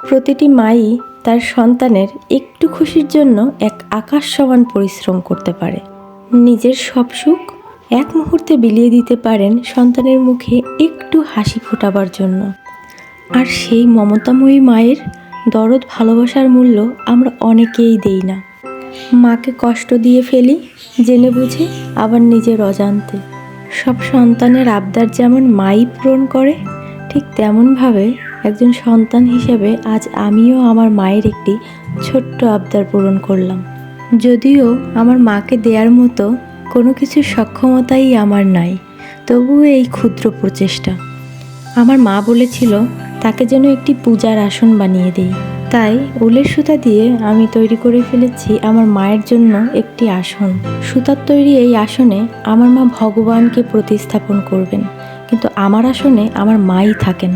প্রতিটি মাই তার সন্তানের একটু খুশির জন্য এক আকাশ সমান পরিশ্রম করতে পারে। নিজের সব সুখ এক মুহূর্তে বিলিয়ে দিতে পারেন সন্তানের মুখে একটু হাসি ফোটাবার জন্য। আর সেই মমতাময়ী মায়ের দরদ ভালোবাসার মূল্য আমরা অনেকেই দেই না। মাকে কষ্ট দিয়ে ফেলি জেনে বুঝে, আবার নিজের অজান্তে। সব সন্তানের আবদার যেমন মাই পূরণ করে, ঠিক তেমনভাবে একজন সন্তান হিসেবে আজ আমিও আমার মায়ের একটি ছোট্ট আবদার পূরণ করলাম। যদিও আমার মাকে দেওয়ার মতো কোনো কিছুর সক্ষমতাই আমার নাই, তবুও এই ক্ষুদ্র প্রচেষ্টা। আমার মা বলেছিল তাকে যেন একটি পূজার আসন বানিয়ে দিই, তাই উলের সুতা দিয়ে আমি তৈরি করে ফেলেছি আমার মায়ের জন্য একটি আসন। সুতার তৈরি এই আসনে আমার মা ভগবানকে প্রতিস্থাপন করবেন, কিন্তু আমার আসনে আমার মাই থাকেন।